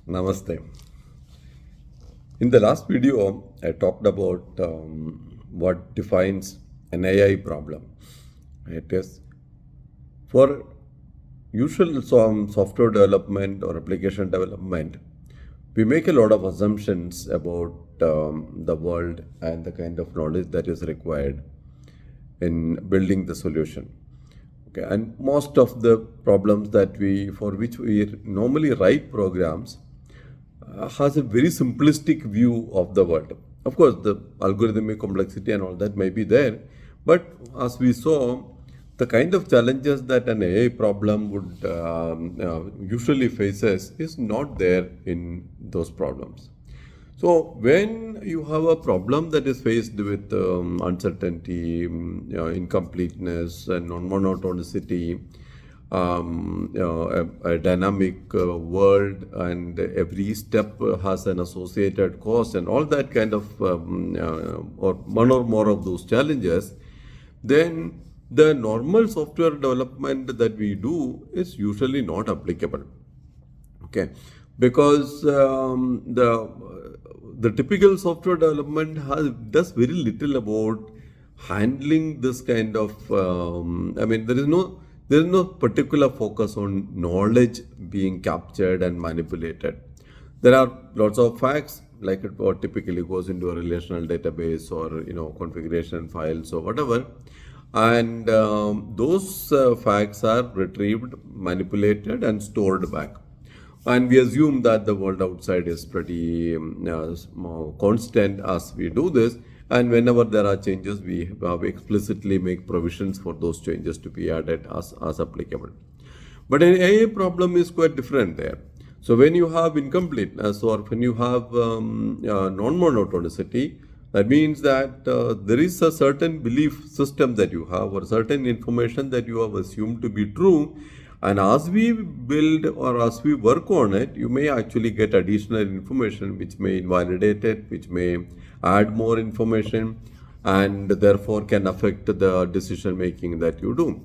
Namaste. In the last video, I talked about what defines an AI problem. It is for usual software development or application development, we make a lot of assumptions about the world and the kind of knowledge that is required in building the solution. Okay, and most of the problems for which we normally write programs has a very simplistic view of the world. Of course, the algorithmic complexity and all that may be there, but as we saw, the kind of challenges that an AI problem would usually faces is not there in those problems. So when you have a problem that is faced with uncertainty, incompleteness, and non-monotonicity, a dynamic world, and every step has an associated cost, and all that kind of, or one or more of those challenges, then the normal software development that we do is usually not applicable. Okay, because the typical software development does very little about handling this kind of. There is no particular focus on knowledge being captured and manipulated. There are lots of facts, like what typically goes into a relational database or configuration files or whatever, and those facts are retrieved, manipulated, and stored back. And we assume that the world outside is pretty constant as we do this. And whenever there are changes, we explicitly make provisions for those changes to be added as applicable. But an AI problem is quite different there. So when you have incompleteness or when you have non-monotonicity, that means that there is a certain belief system that you have or certain information that you have assumed to be true. And as we build or as we work on it, you may actually get additional information which may invalidate it, which may add more information, and therefore can affect the decision making that you do.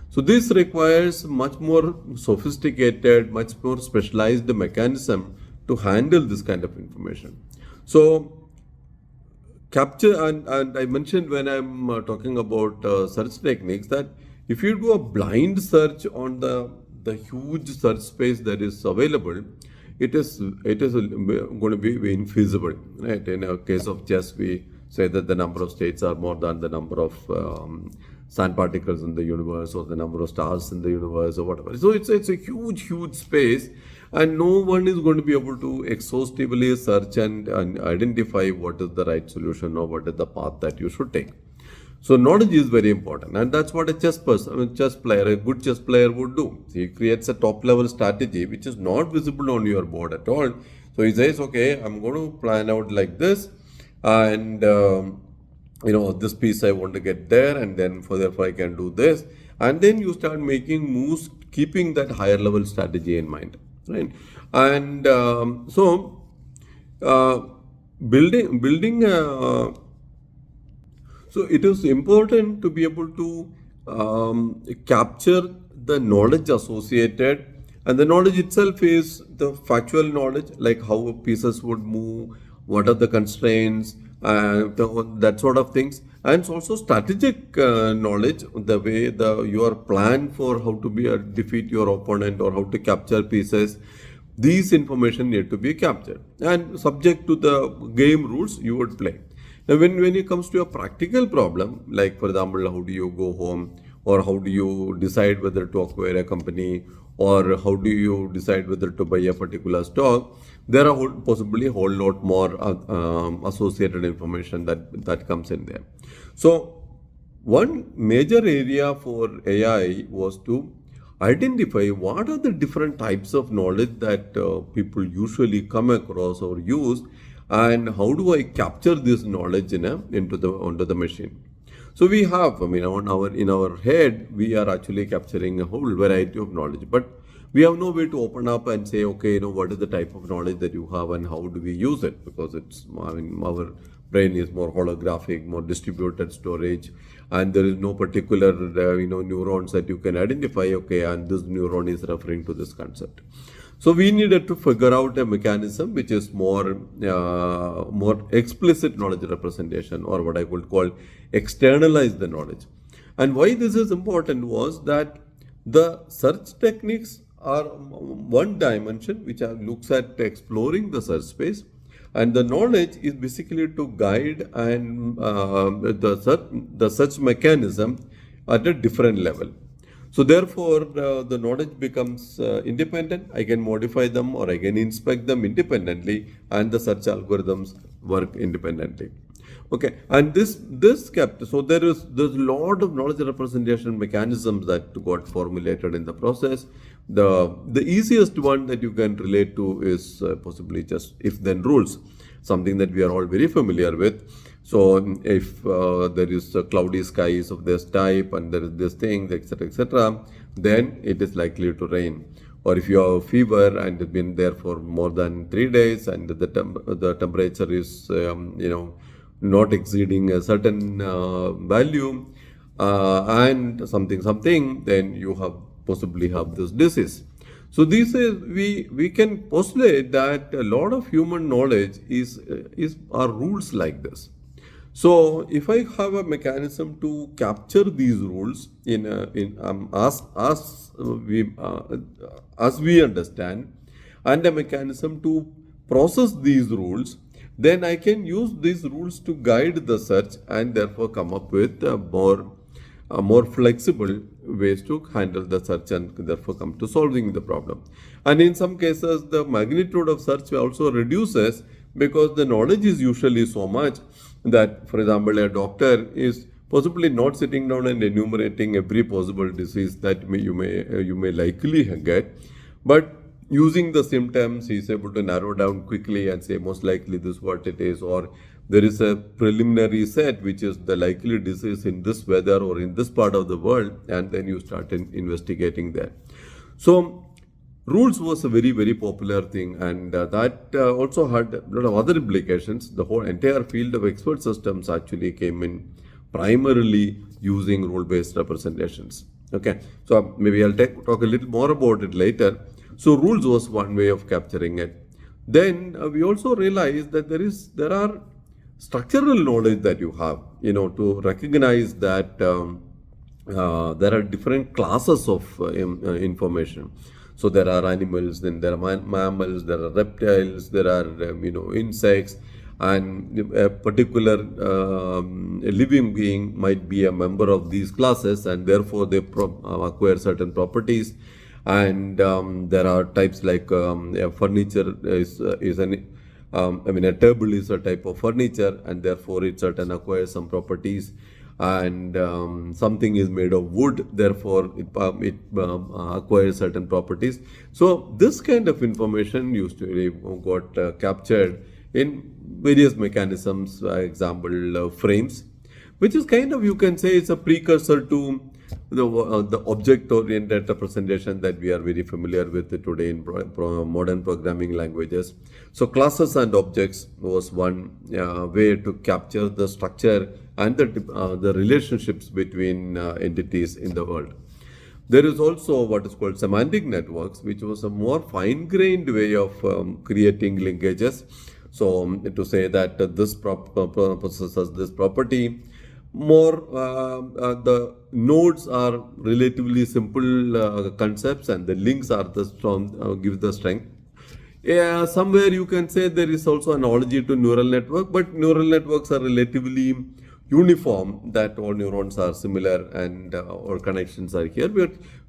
So this requires much more sophisticated, much more specialized mechanism to handle this kind of information. So capture, and I mentioned when I'm talking about search techniques that if you do a blind search on the huge search space that is available, it is going to be infeasible, right? In a case of chess, we say that the number of states are more than the number of sand particles in the universe or the number of stars in the universe or whatever. So it's a huge space, and no one is going to be able to exhaustively search and identify what is the right solution or what is the path that you should take. So knowledge is very important, and that's what a a good chess player would do. He creates a top-level strategy which is not visible on your board at all. So he says, okay, I'm going to plan out like this, and this piece I want to get there, and then therefore I can do this, and then you start making moves, keeping that higher-level strategy in mind, right? And building a So it is important to be able to capture the knowledge associated, and the knowledge itself is the factual knowledge, like how pieces would move, what are the constraints, that sort of things. And it's also strategic knowledge, the way your plan for how to defeat your opponent or how to capture pieces. These information need to be captured, and subject to the game rules you would play. Now, when it comes to a practical problem, like for example, how do you go home, or how do you decide whether to acquire a company, or how do you decide whether to buy a particular stock, there are possibly a whole lot more associated information that comes in there. So one major area for AI was to identify what are the different types of knowledge that people usually come across or use, and how do I capture this knowledge onto the machine. So we have, in our head, we are actually capturing a whole variety of knowledge, but we have no way to open up and say, okay, what is the type of knowledge that you have and how do we use it? Because our brain is more holographic, more distributed storage, and there is no particular, neurons that you can identify, okay, and this neuron is referring to this concept. So we needed to figure out a mechanism which is more explicit knowledge representation, or what I would call externalize the knowledge. And why this is important was that the search techniques are one dimension which looks at exploring the search space, and the knowledge is basically to guide and the search mechanism at a different level. So therefore, the knowledge becomes independent. I can modify them or I can inspect them independently, and the search algorithms work independently. Okay, and this kept, so there's a lot of knowledge representation mechanisms that got formulated in the process. The easiest one that you can relate to is possibly just if-then rules, something that we are all very familiar with. So if there is a cloudy skies of this type and there is this thing, etc., then it is likely to rain. Or if you have a fever and it's been there for more than 3 days and the temperature is not exceeding a certain value and something, then you have possibly have this disease. So this is we can postulate that a lot of human knowledge are rules like this. So if I have a mechanism to capture these rules as we understand, and a mechanism to process these rules, then I can use these rules to guide the search and therefore come up with more flexible ways to handle the search and therefore come to solving the problem. And in some cases, the magnitude of search also reduces because the knowledge is usually so much that, for example, a doctor is possibly not sitting down and enumerating every possible disease that you may likely get, but using the symptoms, he is able to narrow down quickly and say most likely this is what it is, or there is a preliminary set which is the likely disease in this weather or in this part of the world, and then you start investigating that. So rules was a very, very popular thing, and that also had a lot of other implications. The whole entire field of expert systems actually came in primarily using rule-based representations. Okay, so maybe I'll talk a little more about it later. So rules was one way of capturing it. Then we also realized that there are structural knowledge that you have, to recognize that there are different classes of information. So there are animals, then there are mammals, there are reptiles, there are insects, and a particular living being might be a member of these classes, and therefore they acquire certain properties. And there are types like furniture is a table is a type of furniture, and therefore it certain acquires some properties. And something is made of wood, therefore it acquires certain properties. So this kind of information usually got captured in various mechanisms, example frames, which is kind of, you can say, it's a precursor to the object-oriented representation that we are very familiar with today in modern programming languages. So classes and objects was one way to capture the structure and the relationships between entities in the world. There is also what is called semantic networks, which was a more fine-grained way of creating linkages. So to say that this possesses this property, the nodes are relatively simple concepts, and the links are the strong, give the strength. Yeah, somewhere you can say there is also an analogy to neural network, but neural networks are relatively uniform, that all neurons are similar and all connections are here.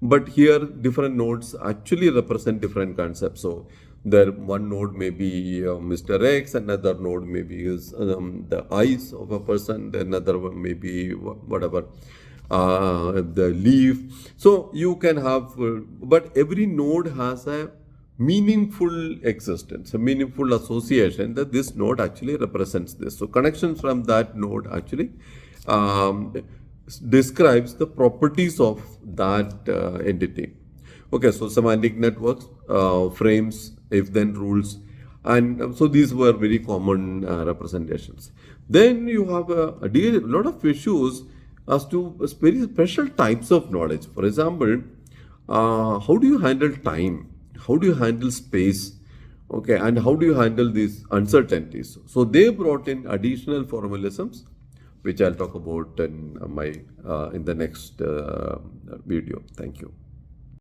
But here different nodes actually represent different concepts. So there one node may be Mr. X, another node may be the eyes of a person, another one may be whatever, the leaf. So you can have, but every node has a meaningful existence, a meaningful association that this node actually represents this. So connections from that node actually describes the properties of that entity. Okay, so semantic networks, frames, if-then rules, and so these were very common representations. Then you have a lot of issues as to very special types of knowledge. For example, how do you handle time? how do you handle space, okay, and how do you handle these uncertainties? So they brought in additional formalisms, which I'll talk about in the next video. Thank you.